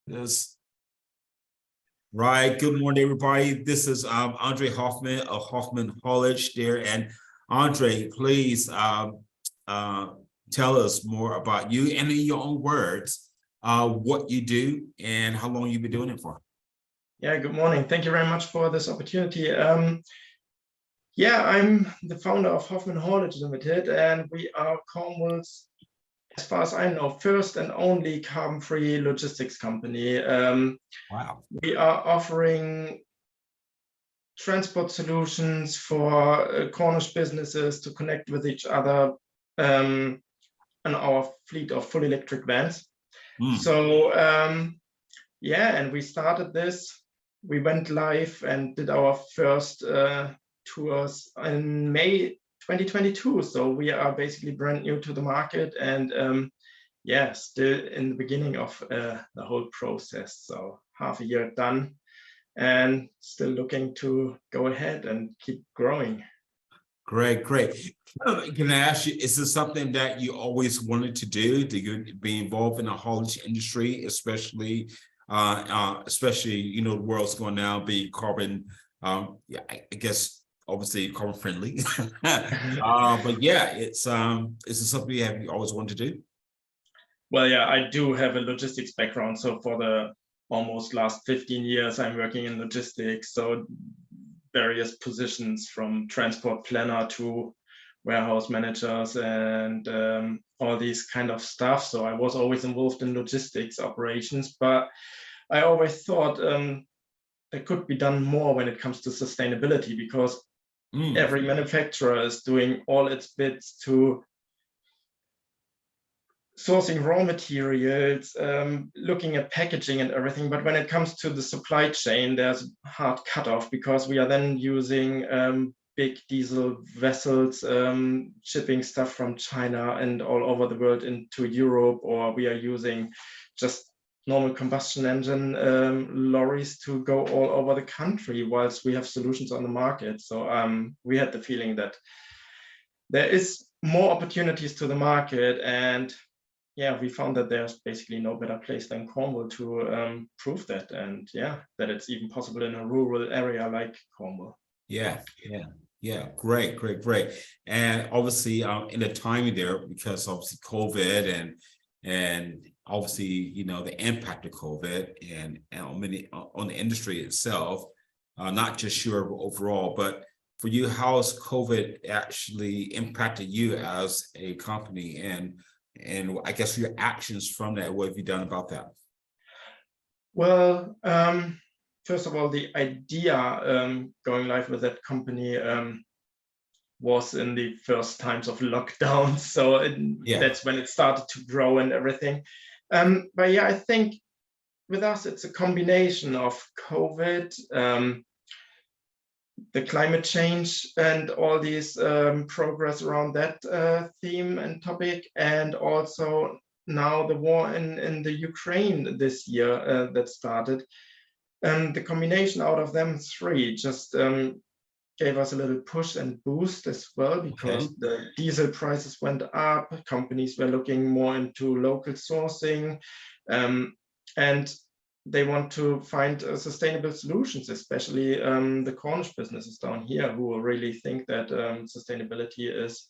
Yes. Right. Good morning, everybody. This is Andre Hoffman of Hoffmann Haulage there. And Andre, please tell us more about you and in your own words, what you do and how long you've been doing it for. Yeah, good morning. Thank you very much for this opportunity. Yeah, I'm the founder of Hoffmann Haulage Limited, and we are Cornwall's, as far as I know, first and only carbon-free logistics company. Wow. We are offering transport solutions for Cornish businesses to connect with each other on our fleet of full electric vans. So yeah, and we started this. We went live and did our first tours in May 2022. So we are basically brand new to the market, and yeah, still in the beginning of the whole process. So half a year done and still looking to go ahead and keep growing. Great, great. Can I ask you, is this something that you always wanted to do? Do you be involved in the haulage industry, especially you know, the world's going now be carbon, yeah, I guess obviously carbon friendly. But yeah, is this something you always wanted to do? Well, yeah, I do have a logistics background. So for the almost last 15 years, I'm working in logistics. So various positions from transport planner to warehouse managers and all these kind of stuff. So I was always involved in logistics operations, but I always thought it could be done more when it comes to sustainability, because every manufacturer is doing all its bits to sourcing raw materials, looking at packaging and everything. But when it comes to the supply chain, there's a hard cutoff, because we are then using big diesel vessels, shipping stuff from China and all over the world into Europe, or we are using just normal combustion engine lorries to go all over the country, whilst we have solutions on the market. So we had the feeling that there is more opportunities to the market, and yeah, we found that there's basically no better place than Cornwall to prove that, and yeah, that it's even possible in a rural area like Cornwall. Yeah, great. And obviously in the timing there, because obviously COVID and obviously, you know, the impact of COVID and on the industry itself, not just sure overall, but for you, how has COVID actually impacted you as a company, and I guess your actions from that? What have you done about that? Well, first of all, the idea going live with that company was in the first times of lockdown. So that's when it started to grow and everything. But yeah, I think with us, it's a combination of COVID, the climate change and all these progress around that theme and topic, and also now the war in the Ukraine this year that started. The combination out of them three just gave us a little push and boost as well, because the diesel prices went up, companies were looking more into local sourcing, and they want to find sustainable solutions, especially the Cornish businesses down here, who really think that sustainability is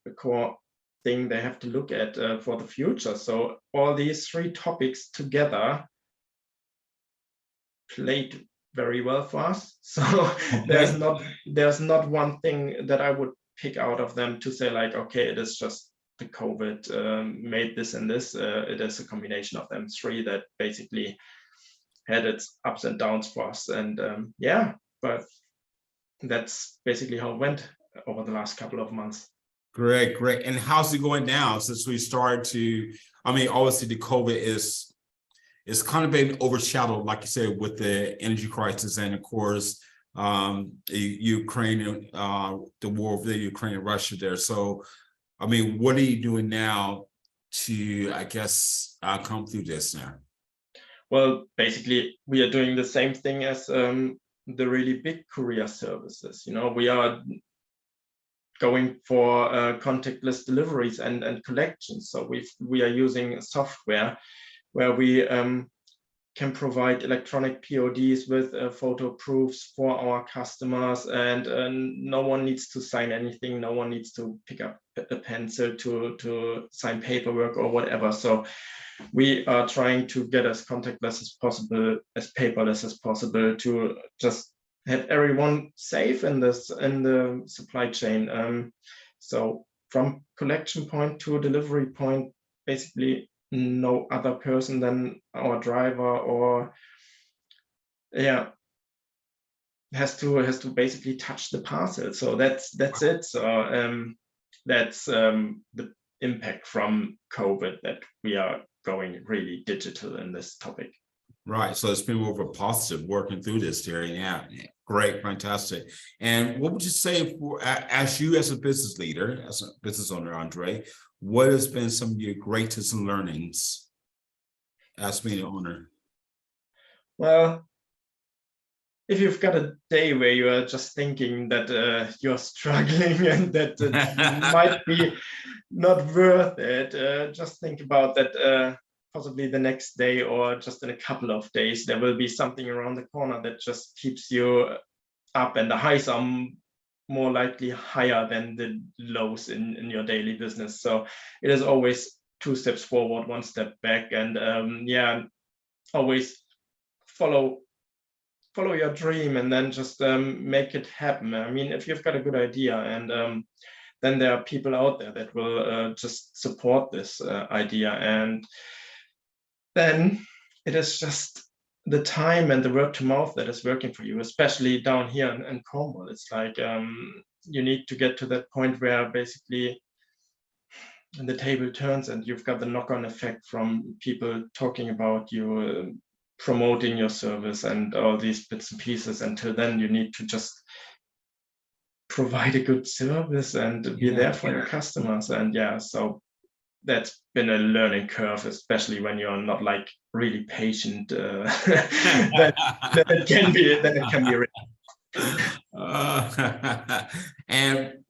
the core thing they have to look at for the future. So all these three topics together played very well for us. So there's not one thing that I would pick out of them to say like, okay, it is just the COVID made this and this. It is a combination of them three that basically had its ups and downs for us. And yeah, but that's basically how it went over the last couple of months. Great. And how's it going now since we started to, I mean, obviously the COVID is kind of been overshadowed, like you said, with the energy crisis, and of course, Ukraine, the war of the Ukraine and Russia there. So, I mean, what are you doing now to, I guess, come through this now? Well, basically, we are doing the same thing as the really big courier services. You know, we are going for contactless deliveries and collections. So we are using software where we can provide electronic PODs with photo proofs for our customers, and no one needs to sign anything. No one needs to pick up a pencil to sign paperwork or whatever. So we are trying to get as contactless as possible, as paperless as possible, to just have everyone safe in the supply chain. So from collection point to delivery point, basically no other person than our driver, or has to basically touch the parcel. So that's it. So that's the impact from COVID, that we are going really digital in this topic. Right. So it's been more of a positive working through this, Terry. Yeah. Great. Fantastic. And what would you say as you as a business leader, as a business owner, Andre, what has been some of your greatest learnings as being an owner? Well, if you've got a day where you are just thinking that you're struggling and that it might be not worth it, just think about that possibly the next day, or just in a couple of days, there will be something around the corner that just keeps you up, and the highs are more likely higher than the lows in your daily business. So it is always 2 steps forward, 1 step back, and always follow your dream, and then just make it happen. I mean, if you've got a good idea, and then there are people out there that will just support this idea, and then it is just the time and the word to mouth that is working for you, especially down here in Cornwall. It's like you need to get to that point where basically the table turns, and you've got the knock-on effect from people talking about you, promoting your service, and all these bits and pieces. Until then, you need to just provide a good service and be there for your customers. And so that's been a learning curve, especially when you're not like really patient. That it can be and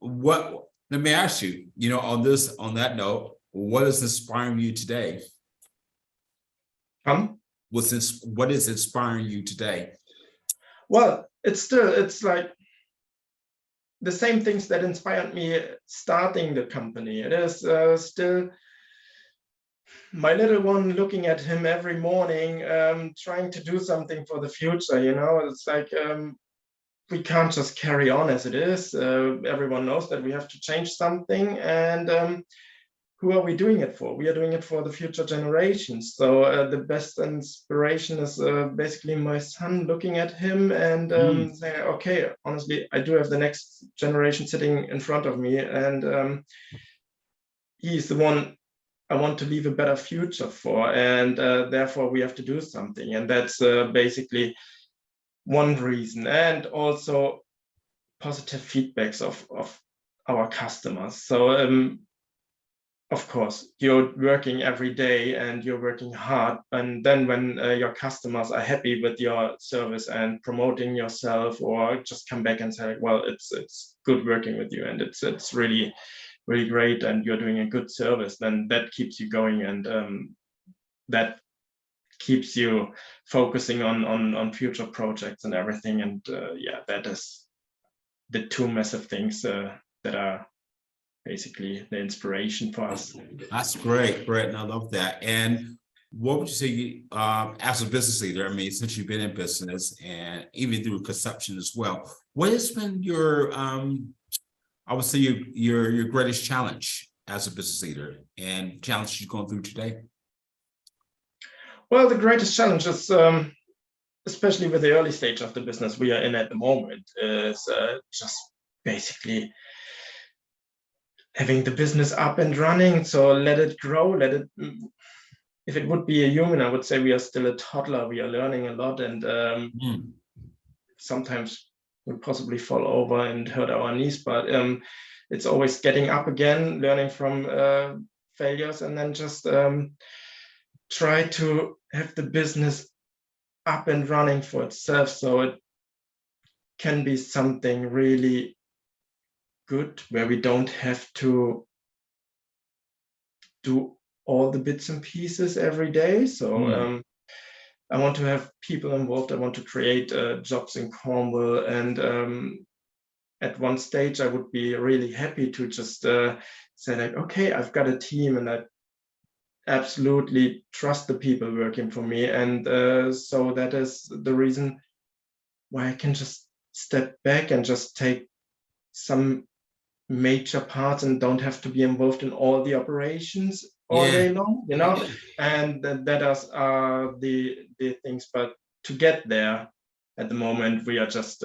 let me ask you, on that note, what is inspiring you today? What is inspiring you today? Well, it's like the same things that inspired me starting the company. It is still my little one, looking at him every morning, trying to do something for the future. It's like we can't just carry on as it is. Everyone knows that we have to change something, and who are we doing it for? We are doing it for the future generations. So the best inspiration is basically my son, looking at him and saying, okay, honestly, I do have the next generation sitting in front of me, and he's the one I want to leave a better future for, and therefore we have to do something. And that's basically one reason, and also positive feedbacks of our customers. So of course, you're working every day and you're working hard, and then when your customers are happy with your service and promoting yourself, or just come back and say, well, it's good working with you, and it's really great, and you're doing a good service, then that keeps you going, and that keeps you focusing on future projects and everything. And that is the 2 massive things that are basically the inspiration for us. That's great, and I love that. And what would you say, as a business leader, I mean, since you've been in business and even through conception as well, what has been your I would say your greatest challenge as a business leader, and challenge you're going through today? Well, the greatest challenge is, especially with the early stage of the business we are in at the moment, is just basically having the business up and running. So let it grow, if it would be a human, I would say we are still a toddler. We are learning a lot, and sometimes we possibly fall over and hurt our knees, but it's always getting up again, learning from failures, and then just try to have the business up and running for itself, so it can be something really good, where we don't have to do all the bits and pieces every day. So I want to have people involved. I want to create jobs in Cornwall. And at one stage, I would be really happy to just say like, okay, I've got a team and I absolutely trust the people working for me. And so that is the reason why I can just step back and just take some major parts and don't have to be involved in all the operations all Yeah. day long, and that are the things. But to get there, at the moment, we are just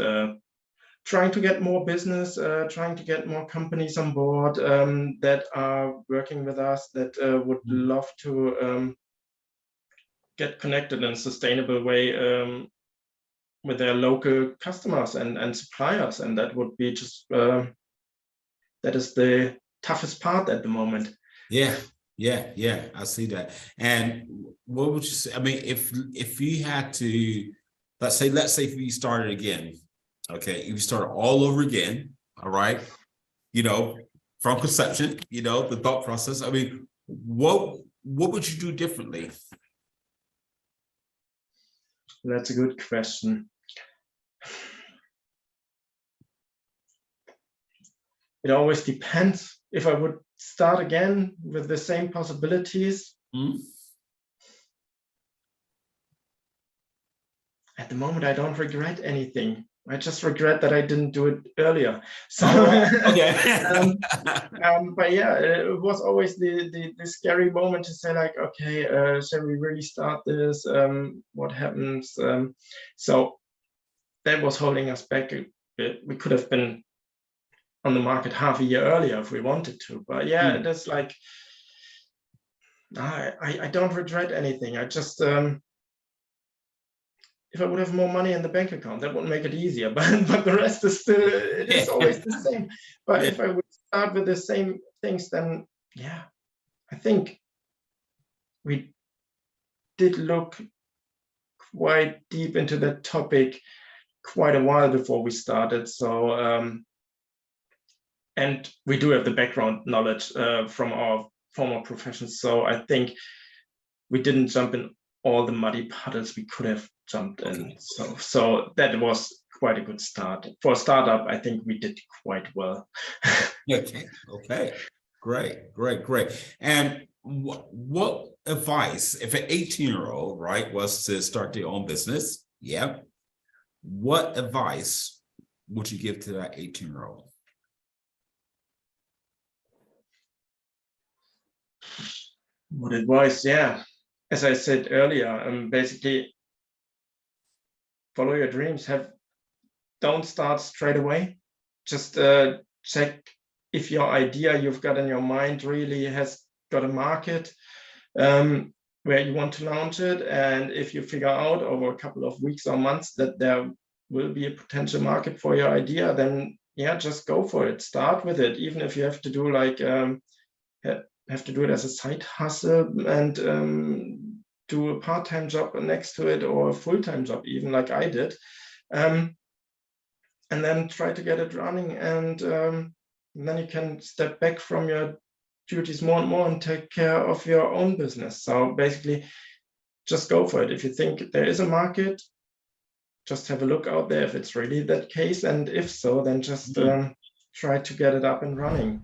trying to get more business, trying to get more companies on board that are working with us, that would love to get connected in a sustainable way with their local customers and suppliers. And that would be just, that is the toughest part at the moment. Yeah, I see that. And what would you say? I mean, if you had to, let's say if you started again, okay, if you started all over again, all right, from conception, the thought process. I mean, what would you do differently? That's a good question. It always depends. If I would start again with the same possibilities, at the moment, I don't regret anything. I just regret that I didn't do it earlier. So, okay. But yeah, it was always the scary moment to say like, okay, shall we really start this? What happens? So that was holding us back a bit. We could have been on the market half a year earlier if we wanted to. But yeah, it is like, I don't regret anything. I just, if I would have more money in the bank account, that would make it easier. But the rest is still, it is always the same. But if I would start with the same things, then yeah, I think we did look quite deep into that topic quite a while before we started. So, and we do have the background knowledge from our former professions. So I think we didn't jump in all the muddy puddles we could have jumped in. So that was quite a good start. For a startup, I think we did quite well. Okay. Great. And what advice, if an 18-year-old, right, was to start their own business, what advice would you give to that 18-year-old? What advice? Yeah, as I said earlier, basically follow your dreams. Don't start straight away. Just check if your idea you've got in your mind really has got a market where you want to launch it. And if you figure out over a couple of weeks or months that there will be a potential market for your idea, then yeah, just go for it. Start with it, even if you have to do like have to do it as a side hustle and do a part-time job next to it, or a full-time job, even like I did. And then try to get it running, and then you can step back from your duties more and more and take care of your own business. So basically, just go for it. If you think there is a market, just have a look out there if it's really that case, and if so, then just try to get it up and running.